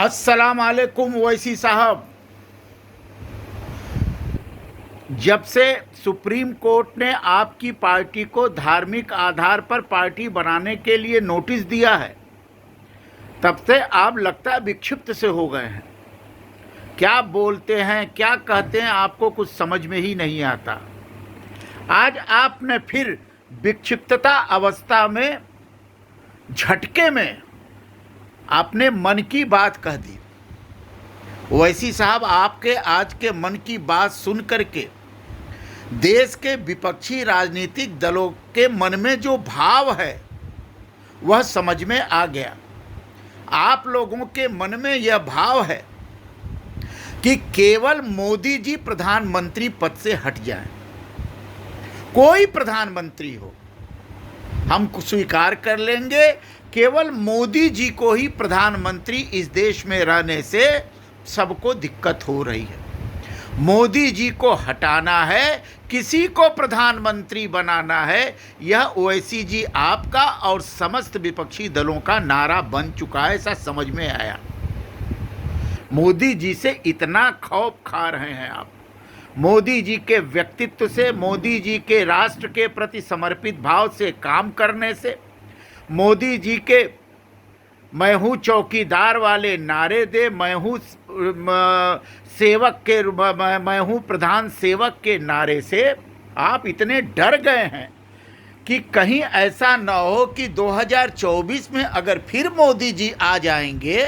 अस्सलाम वालेकुम ओवैसी साहब। जब से सुप्रीम कोर्ट ने आपकी पार्टी को धार्मिक आधार पर पार्टी बनाने के लिए नोटिस दिया है, तब से आप लगता है विक्षिप्त से हो गए हैं। क्या बोलते हैं, क्या कहते हैं, आपको कुछ समझ में ही नहीं आता। आज आपने फिर विक्षिप्तता अवस्था में, झटके में आपने मन की बात कह दी। ओवैसी साहब, आपके आज के मन की बात सुन करके देश के विपक्षी राजनीतिक दलों के मन में जो भाव है वह समझ में आ गया। आप लोगों के मन में यह भाव है कि केवल मोदी जी प्रधानमंत्री पद से हट जाएं। कोई प्रधानमंत्री हो, हम स्वीकार कर लेंगे, केवल मोदी जी को ही प्रधानमंत्री इस देश में रहने से सबको दिक्कत हो रही है। मोदी जी को हटाना है, किसी को प्रधानमंत्री बनाना है, यह ओवैसी जी आपका और समस्त विपक्षी दलों का नारा बन चुका है। ऐसा समझ में आया। मोदी जी से इतना खौफ खा रहे हैं आप, मोदी जी के व्यक्तित्व से, मोदी जी के राष्ट्र के प्रति समर्पित भाव से काम करने से, मोदी जी के मैं हूँ चौकीदार वाले नारे दे, मैं हूँ सेवक के, मैं हूँ प्रधान सेवक के नारे से आप इतने डर गए हैं कि कहीं ऐसा न हो कि 2024 में अगर फिर मोदी जी आ जाएंगे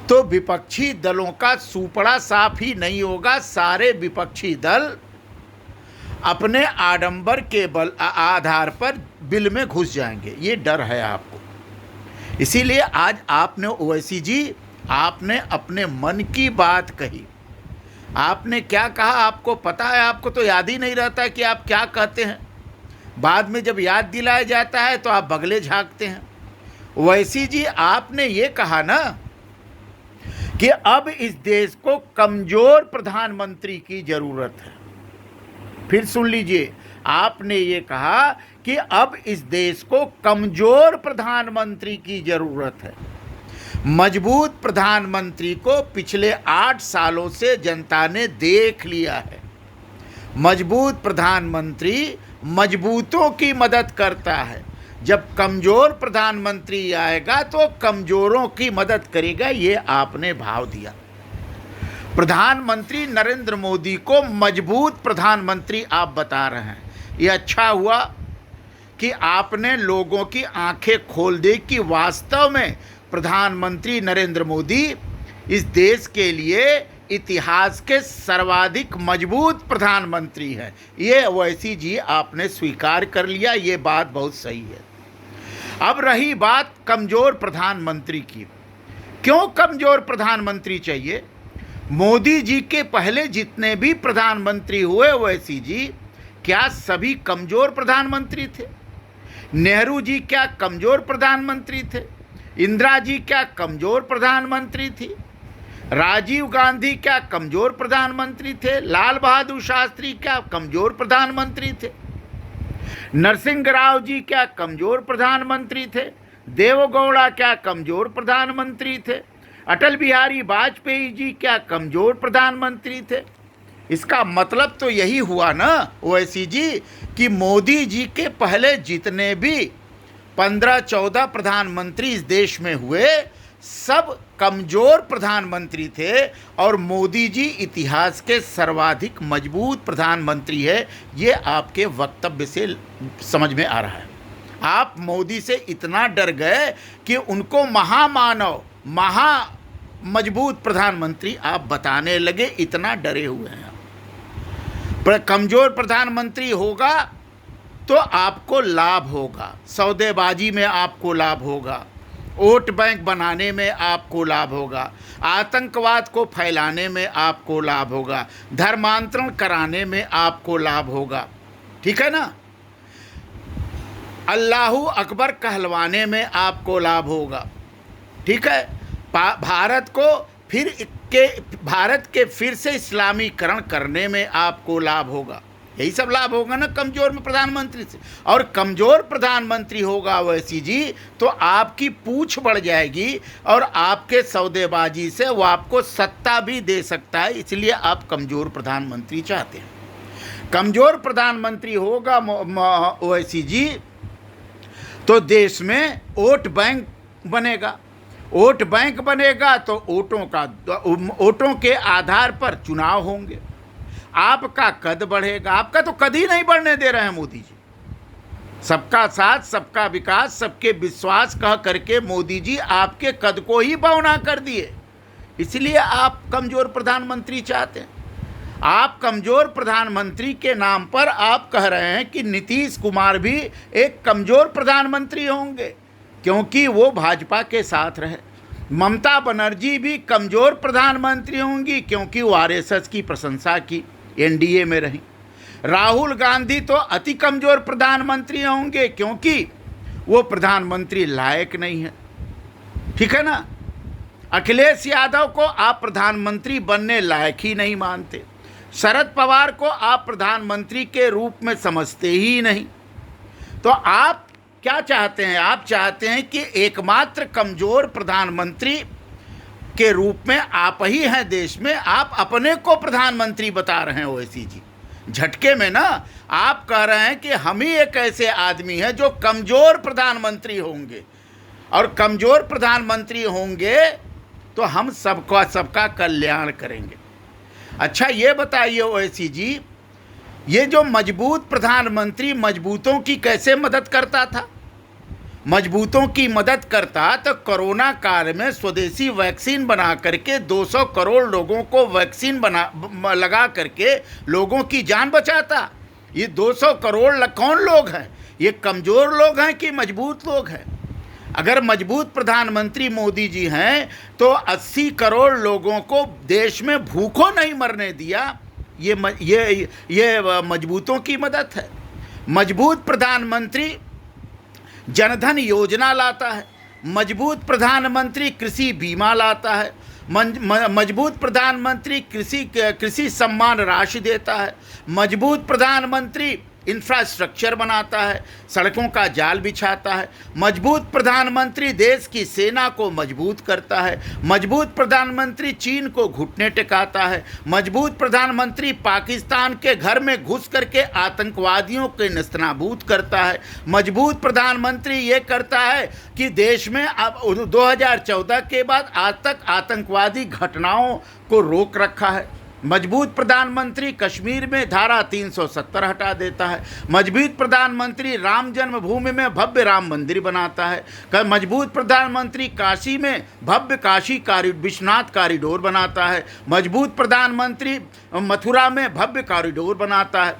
तो विपक्षी दलों का सुपड़ा साफ ही नहीं होगा। सारे विपक्षी दल अपने आडंबर के बल आधार पर बिल में घुस जाएंगे, ये डर है आपको। इसीलिए आज आपने ओवैसी जी, आपने अपने मन की बात कही। आपने क्या कहा आपको पता है? आपको तो याद ही नहीं रहता कि आप क्या कहते हैं। बाद में जब याद दिलाया जाता है तो आप बगले झांकते हैं। ओवैसी जी, आपने ये कहा ना कि अब इस देश को कमजोर प्रधानमंत्री की जरूरत है। फिर सुन लीजिए, आपने ये कहा कि अब इस देश को कमजोर प्रधानमंत्री की जरूरत है। मजबूत प्रधानमंत्री को पिछले 8 सालों से जनता ने देख लिया है। मजबूत प्रधानमंत्री मजबूतों की मदद करता है। जब कमजोर प्रधानमंत्री आएगा तो कमजोरों की मदद करेगा, ये आपने भाव दिया। प्रधानमंत्री नरेंद्र मोदी को मजबूत प्रधानमंत्री आप बता रहे हैं। ये अच्छा हुआ कि आपने लोगों की आंखें खोल दी कि वास्तव में प्रधानमंत्री नरेंद्र मोदी इस देश के लिए इतिहास के सर्वाधिक मजबूत प्रधानमंत्री हैं। ये ओवैसी जी आपने स्वीकार कर लिया, ये बात बहुत सही है। अब रही बात कमजोर प्रधानमंत्री की। क्यों कमजोर प्रधानमंत्री चाहिए? मोदी जी के पहले जितने भी प्रधानमंत्री हुए ओवैसी जी, क्या सभी कमजोर प्रधानमंत्री थे? नेहरू जी क्या कमजोर प्रधानमंत्री थे? इंदिरा जी क्या कमजोर प्रधानमंत्री थी? राजीव गांधी क्या कमजोर प्रधानमंत्री थे? लाल बहादुर शास्त्री क्या कमजोर प्रधानमंत्री थे? नरसिंह राव जी क्या कमजोर प्रधानमंत्री थे? देवेगौड़ा क्या कमजोर प्रधानमंत्री थे? अटल बिहारी वाजपेयी जी क्या कमजोर प्रधानमंत्री थे? इसका मतलब तो यही हुआ ना ओवैसी जी कि मोदी जी के पहले जितने भी 15-14 प्रधानमंत्री इस देश में हुए, सब कमजोर प्रधानमंत्री थे और मोदी जी इतिहास के सर्वाधिक मजबूत प्रधानमंत्री है। ये आपके वक्तव्य से समझ में आ रहा है। आप मोदी से इतना डर गए कि उनको महामानव, मजबूत प्रधानमंत्री आप बताने लगे, इतना डरे हुए हैं। पर कमजोर प्रधानमंत्री होगा तो आपको लाभ होगा, सौदेबाजी में आपको लाभ होगा, वोट बैंक बनाने में आपको लाभ होगा, आतंकवाद को फैलाने में आपको लाभ होगा, धर्मांतरण कराने में आपको लाभ होगा, ठीक है ना, अल्लाहू अकबर कहलवाने में आपको लाभ होगा, ठीक है, भारत के फिर से इस्लामीकरण करने में आपको लाभ होगा। यही सब लाभ होगा ना कमजोर में प्रधानमंत्री से। और कमजोर प्रधानमंत्री होगा ओवैसी जी तो आपकी पूंछ बढ़ जाएगी और आपके सौदेबाजी से वो आपको सत्ता भी दे सकता है, इसलिए आप कमजोर प्रधानमंत्री चाहते हैं। कमजोर प्रधानमंत्री होगा ओवैसी जी तो देश में वोट बैंक बनेगा। वोट बैंक बनेगा तो वोटों के आधार पर चुनाव होंगे, आपका कद बढ़ेगा। आपका तो कद ही नहीं बढ़ने दे रहे हैं मोदी जी। सबका साथ, सबका विकास, सबके विश्वास कह करके मोदी जी आपके कद को ही बौना कर दिए, इसलिए आप कमजोर प्रधानमंत्री चाहते हैं। आप कमजोर प्रधानमंत्री के नाम पर आप कह रहे हैं कि नीतीश कुमार भी एक कमजोर प्रधानमंत्री होंगे क्योंकि वो भाजपा के साथ रहे। ममता बनर्जी भी कमजोर प्रधानमंत्री होंगी क्योंकि वो आरएसएस की प्रशंसा की, एनडीए में रही। राहुल गांधी तो अति कमजोर प्रधानमंत्री होंगे क्योंकि वो प्रधानमंत्री लायक नहीं है, ठीक है ना। अखिलेश यादव को आप प्रधानमंत्री बनने लायक ही नहीं मानते। शरद पवार को आप प्रधानमंत्री के रूप में समझते ही नहीं। तो आप क्या चाहते हैं? आप चाहते हैं कि एकमात्र कमजोर प्रधानमंत्री के रूप में आप ही हैं देश में। आप अपने को प्रधानमंत्री बता रहे हैं ओवैसी जी, झटके में ना। आप कह रहे हैं कि हम ही एक ऐसे आदमी हैं जो कमजोर प्रधानमंत्री होंगे, और कमजोर प्रधानमंत्री होंगे तो हम सबका कल्याण करेंगे। अच्छा ये बताइए ओवैसी जी, ये जो मजबूत प्रधानमंत्री मजबूतों की कैसे मदद करता था? मजबूतों की मदद करता तो कोरोना काल में स्वदेशी वैक्सीन बना करके 200 करोड़ लोगों को वैक्सीन लगा करके लोगों की जान बचाता। ये 200 करोड़ कौन लोग हैं? ये कमज़ोर लोग हैं कि मजबूत लोग हैं? अगर मजबूत प्रधानमंत्री मोदी जी हैं तो 80 करोड़ लोगों को देश में भूखों नहीं मरने दिया। ये मजबूतों की मदद है। मजबूत प्रधानमंत्री जनधन योजना लाता है, मजबूत प्रधानमंत्री कृषि बीमा लाता है, मजबूत प्रधानमंत्री कृषि सम्मान राशि देता है, मजबूत प्रधानमंत्री इंफ्रास्ट्रक्चर बनाता है, सड़कों का जाल बिछाता है, मजबूत प्रधानमंत्री देश की सेना को मजबूत करता है, मजबूत प्रधानमंत्री चीन को घुटने टेकाता है, मजबूत प्रधानमंत्री पाकिस्तान के घर में घुस करके आतंकवादियों के नेस्तनाबूद करता है, मजबूत प्रधानमंत्री ये करता है कि देश में अब 2014 के बाद आज तक आतंकवादी घटनाओं को रोक रखा है। मजबूत प्रधानमंत्री कश्मीर में धारा 370 हटा देता है। मजबूत प्रधानमंत्री राम जन्मभूमि में भव्य राम मंदिर बनाता है। मजबूत प्रधानमंत्री काशी में भव्य काशी विश्वनाथ कॉरिडोर बनाता है। मजबूत प्रधानमंत्री मथुरा में भव्य कॉरिडोर बनाता है।